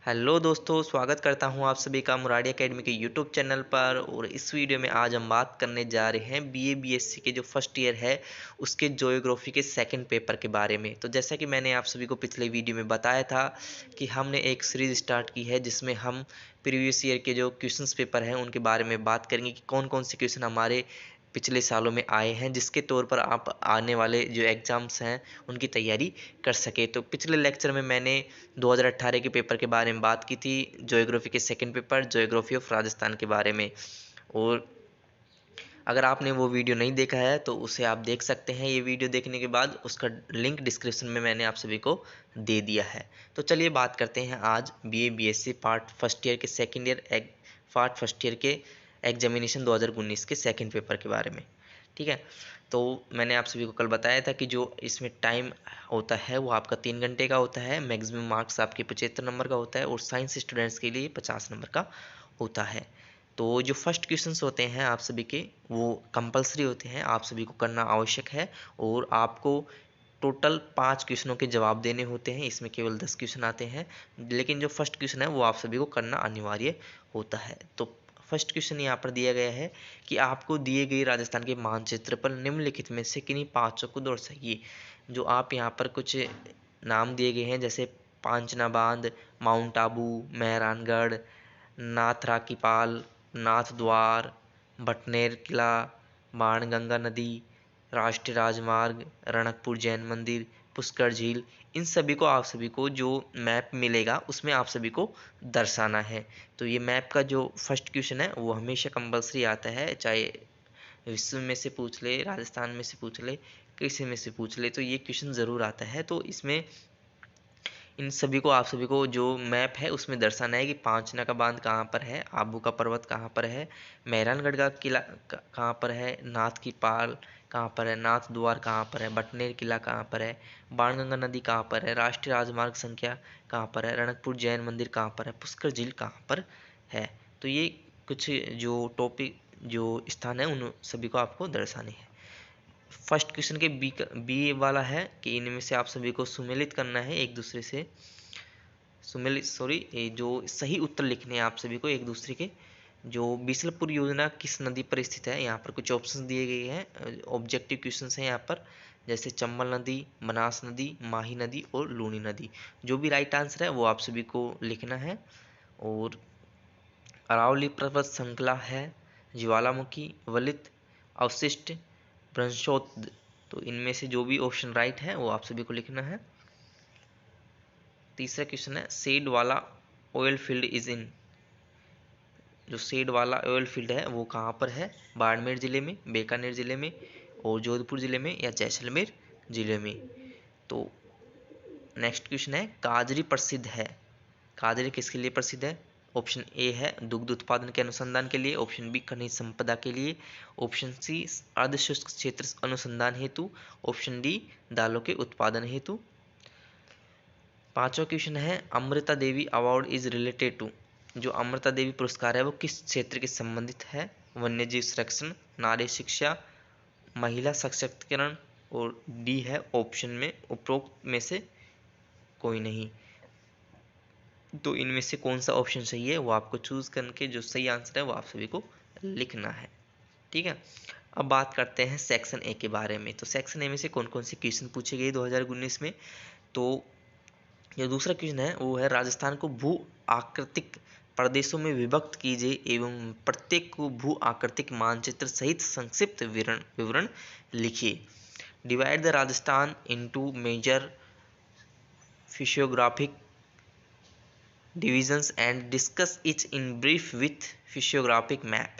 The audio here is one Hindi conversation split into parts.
हेलो दोस्तों, स्वागत करता हूं आप सभी का मुरारी एकेडमी के यूट्यूब चैनल पर। और इस वीडियो में आज हम बात करने जा रहे हैं बीए बीएससी के जो फर्स्ट ईयर है उसके ज्योग्राफी के सेकंड पेपर के बारे में। तो जैसा कि मैंने आप सभी को पिछले वीडियो में बताया था कि हमने एक सीरीज स्टार्ट की है जिसमें हम प्रीवियस ईयर के जो क्वेश्चंस पेपर हैं उनके बारे में बात करेंगे कि कौन कौन से क्वेश्चन हमारे पिछले सालों में आए हैं, जिसके तौर पर आप आने वाले जो एग्ज़ाम्स हैं उनकी तैयारी कर सके। तो पिछले लेक्चर में मैंने 2018 के पेपर के बारे में बात की थी, ज्योग्राफी के second paper geography of Rajasthan के बारे में। और अगर आपने वो वीडियो नहीं देखा है तो उसे आप देख सकते हैं। ये वीडियो देखने के बाद उसका लिंक डिस्क्रिप्शन में मैंने आप सभी को दे दिया है। तो चलिए बात करते हैं आज BA BSc part first year के second year part first year के एग्जामिनेशन 2019 के सेकंड पेपर के बारे में। ठीक है, तो मैंने आप सभी को कल बताया था कि जो इसमें टाइम होता है वो आपका 3 घंटे का होता है, मैक्सिमम मार्क्स आपके 75 नंबर का होता है और साइंस स्टूडेंट्स के लिए 50 नंबर का होता है। तो जो फर्स्ट क्वेश्चंस होते हैं आप सभी के वो कंपलसरी होते हैं, आप सभी को करना आवश्यक है। और आपको टोटल 5 क्वेश्चनों के जवाब देने होते हैं, इसमें केवल 10 क्वेश्चन आते हैं, लेकिन जो फर्स्ट क्वेश्चन है वो आप सभी को करना अनिवार्य होता है। तो फर्स्ट क्वेश्चन यहाँ पर दिया गया है कि आपको दिए गए राजस्थान के मानचित्र पर निम्नलिखित में से किन्हीं पाँचों को दर्शाइए। जो आप यहाँ पर कुछ नाम दिए गए हैं जैसे पांचना बांध, माउंट आबू, मेहरानगढ़, नाथरा की पाल, नाथ द्वार, भटनेर किला, बाणगंगा नदी, राष्ट्रीय राजमार्ग, रणकपुर जैन मंदिर, पुष्कर झील, इन सभी को आप सभी को जो मैप मिलेगा उसमें आप सभी को दर्शाना है। तो ये मैप का जो फर्स्ट क्वेश्चन है वो हमेशा कंपलसरी आता है, चाहे विश्व में से पूछ ले, राजस्थान में से पूछ ले, किसी में से पूछ ले, तो ये क्वेश्चन ज़रूर आता है। तो इसमें इन सभी को आप सभी को जो मैप है उसमें दर्शाना है कि पांचना का बांध कहाँ पर है, आबू का पर्वत कहाँ पर है, मेहरानगढ़ का किला कहाँ पर है, नाथ की पाल कहाँ पर है, नाथ द्वार कहाँ पर है, बटनेर किला कहाँ पर है, बाणगंगा नदी कहाँ पर है, राष्ट्रीय राजमार्ग संख्या कहाँ पर है, रणकपुर जैन मंदिर कहाँ पर है, पुष्कर झील कहाँ पर है। तो ये कुछ जो टॉपिक जो स्थान है उन सभी को आपको दर्शाने हैं। फर्स्ट क्वेश्चन के बी वाला है कि इनमें से आप सभी को सुमेलित करना है एक दूसरे से, सुमेलित सॉरी जो सही उत्तर लिखने हैं आप सभी को एक दूसरे के। जो बीसलपुर योजना किस नदी पर स्थित है, यहाँ पर कुछ ऑप्शंस दिए गए हैं, ऑब्जेक्टिव क्वेश्चंस हैं यहाँ पर, जैसे चंबल नदी, बनास नदी, माही नदी और लूनी नदी। जो भी राइट आंसर है वो आप सभी को लिखना है। और अरावली पर्वत श्रृंखला है, ज्वालामुखी, वलित, अवशिष्ट, ब्रह्मोत्तर। तो इनमें से जो भी ऑप्शन राइट है वो आप सभी को लिखना है। तीसरा क्वेश्चन है शेड वाला ऑयल फील्ड इज इन। जो शेड वाला ऑयल फील्ड है वो कहाँ पर है, बाड़मेर जिले में, बीकानेर जिले में और जोधपुर जिले में या जैसलमेर जिले में। तो नेक्स्ट क्वेश्चन है काजरी प्रसिद्ध है, काजरी किसके लिए प्रसिद्ध है। ऑप्शन ए है दुग्ध उत्पादन के अनुसंधान के लिए, ऑप्शन बी खनिज संपदा के लिए, ऑप्शन सी अर्धशुष्क क्षेत्र अनुसंधान हेतु, ऑप्शन डी दालों के उत्पादन हेतु। पांचवा क्वेश्चन है Amrita Devi award is related to. जो अमृता देवी पुरस्कार है वो किस क्षेत्र के संबंधित है, वन्यजीव संरक्षण, नारी शिक्षा, महिला सशक्तिकरण और डी है ऑप्शन में उपरोक्त में से कोई नहीं। तो इनमें से कौन सा ऑप्शन सही है वो आपको चूज करके जो सही आंसर है वो आप सभी को लिखना है। ठीक है, अब बात करते हैं सेक्शन ए के बारे में। तो सेक्शन ए में से कौन कौन से क्वेश्चन पूछे गए 2019 में। तो जो दूसरा क्वेश्चन है वो है राजस्थान को भू आकृतिक प्रदेशों में विभक्त कीजिए एवं प्रत्येक को भू आकृतिक मानचित्र सहित संक्षिप्त विवरण लिखिए। Divide the Rajasthan into major physiographic divisions and discuss each in brief with physiographic map.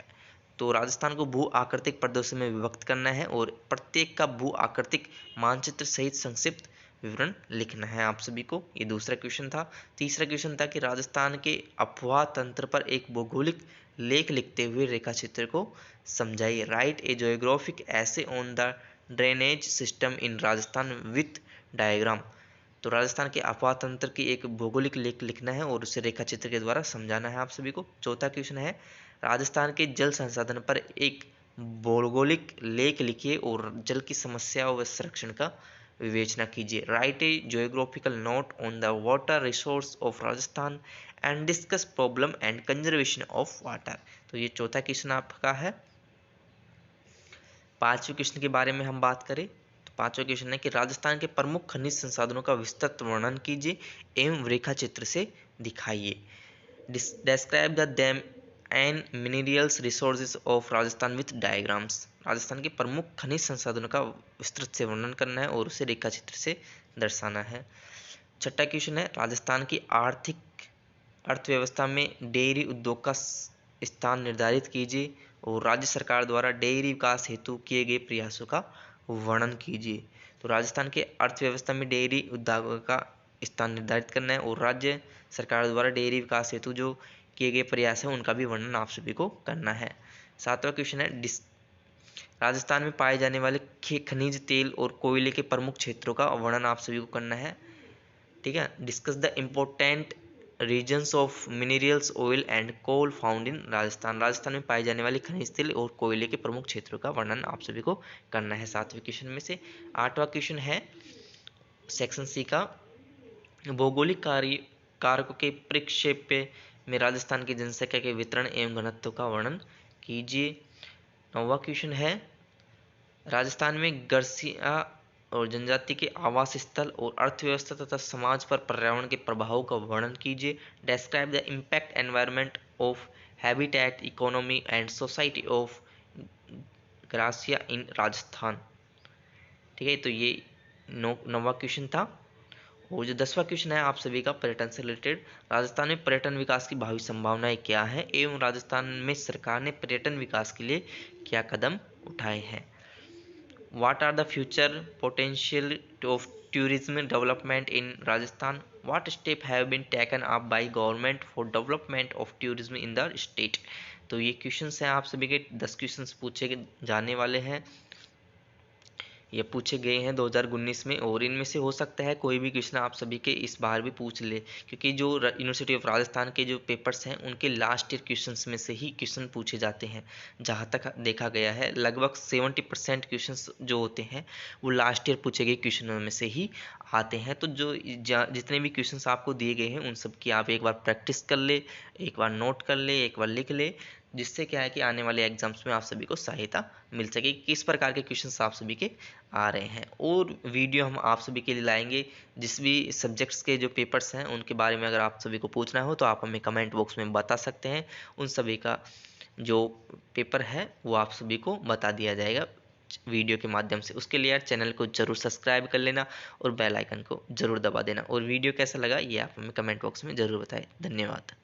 तो राजस्थान को भू आकृतिक प्रदेशों में विभक्त करना है और प्रत्येक का भू आकृतिक मानचित्र सहित संक्षिप्त विवरण लिखना है आप सभी को। ये दूसरा क्वेश्चन था। तीसरा क्वेश्चन था कि राजस्थान के अफवाह तंत्र पर एक भौगोलिक लेख लिखते हुए रेखा चित्र को समझाइए। राइट ए ज्योग्राफिक ऐसे on the drainage system in Rajasthan with diagram. तो राजस्थान के अफवाह तंत्र की एक भौगोलिक लेख लिखना है और उसे रेखा चित्र के द्वारा समझाना है आप सभी को। चौथा क्वेश्चन है राजस्थान के जल संसाधन पर एक भौगोलिक लेख लिखिए और जल की समस्या व संरक्षण का विवेचना कीजिए। Right A geographical note on the water resource of Rajasthan and discuss problem and conservation of water. तो ये चौथा क्वेश्चन आपका है। पांचवें क्वेश्चन के बारे में हम बात करें तो पांचवा क्वेश्चन है कि राजस्थान के प्रमुख खनिज संसाधनों का विस्तृत वर्णन कीजिए एवं रेखा चित्र से दिखाइए। Describe the them and minerals resources of Rajasthan with diagrams। Rajasthan के प्रमुख खनिज संसाधनों का विस्तृत से वर्णन करना है और उसे रेखा चित्र से दर्शाना है। छठा क्वेश्चन है राजस्थान की आर्थिक अर्थव्यवस्था में डेयरी उद्योग का स्थान निर्धारित कीजिए और राज्य सरकार द्वारा डेयरी विकास हेतु किए गए प्रयासों का वर्णन कीजिए। तो राजस्थान के अर्थव्यवस्था में डेयरी उद्योग का स्थान निर्धारित करना है और राज्य सरकार द्वारा डेयरी विकास हेतु जो किए गए प्रयास हैं उनका भी वर्णन आप सभी को करना है। सातवां क्वेश्चन है राजस्थान में पाए जाने वाले खनिज तेल और कोयले के प्रमुख क्षेत्रों का वर्णन आप सभी को करना है। ठीक है। Discuss the important reasons of minerals oil and coal found in Rajasthan. Rajasthan में पाए जाने वाले खनिज तेल और कोयले के प्रमुख क्षेत्रों का वर्णन आप सभी को करना है सातवें क्वेश्चन में से। आठवां क्वेश्चन है सेक्शन सी का भौगोलिक कारकों के परिप्रेक्ष्य में राजस्थान की जनसंख्या के वितरण एवं घनत्व का वर्णन कीजिए। नौवां क्वेश्चन है राजस्थान में गर्सिया और जनजाति के आवास स्थल और अर्थव्यवस्था तथा समाज पर पर्यावरण के प्रभाव का वर्णन कीजिए। Describe the impact environment of habitat economy and society of Garasia in Rajasthan. ठीक है, तो ये नौवां क्वेश्चन था। और जो 10वां क्वेश्चन है आप सभी का पर्यटन से रिलेटेड, राजस्थान में पर्यटन विकास की भावी संभावनाएं क्या है एवं राजस्थान में सरकार ने पर्यटन विकास के लिए क्या कदम उठाए हैं। What are the future potential of tourism development in Rajasthan. What step have been taken up by government for development of tourism in the state. तो ये क्वेश्चन हैं आप सभी के 10 क्वेश्चन पूछे जाने वाले हैं, ये पूछे गए हैं 2019 में और इनमें से हो सकता है कोई भी क्वेश्चन आप सभी के इस बार भी पूछ ले, क्योंकि जो यूनिवर्सिटी ऑफ राजस्थान के जो पेपर्स हैं उनके लास्ट ईयर क्वेश्चंस में से ही क्वेश्चन पूछे जाते हैं। जहाँ तक देखा गया है लगभग 70% क्वेश्चंस जो होते हैं वो लास्ट ईयर पूछे गए क्वेश्चनों में से ही आते हैं। तो जो जितने भी क्वेश्चंस आपको दिए गए हैं उन सब की आप एक बार प्रैक्टिस कर ले, एक बार नोट कर ले, एक बार लिख ले, जिससे क्या है कि आने वाले एग्जाम्स में आप सभी को सहायता मिल सके किस प्रकार के क्वेश्चंस आप सभी के आ रहे हैं। और वीडियो हम आप सभी के लिए लाएंगे जिस भी सब्जेक्ट्स के जो पेपर्स हैं उनके बारे में अगर आप सभी को पूछना हो तो आप हमें कमेंट बॉक्स में बता सकते हैं। उन सभी का जो पेपर है वो आप सभी को बता दिया जाएगा वीडियो के माध्यम से। उसके लिए यार चैनल को जरूर सब्सक्राइब कर लेना और बेल आइकन को जरूर दबा देना। और वीडियो कैसा लगा ये आप हमें कमेंट बॉक्स में जरूर बताएं। धन्यवाद।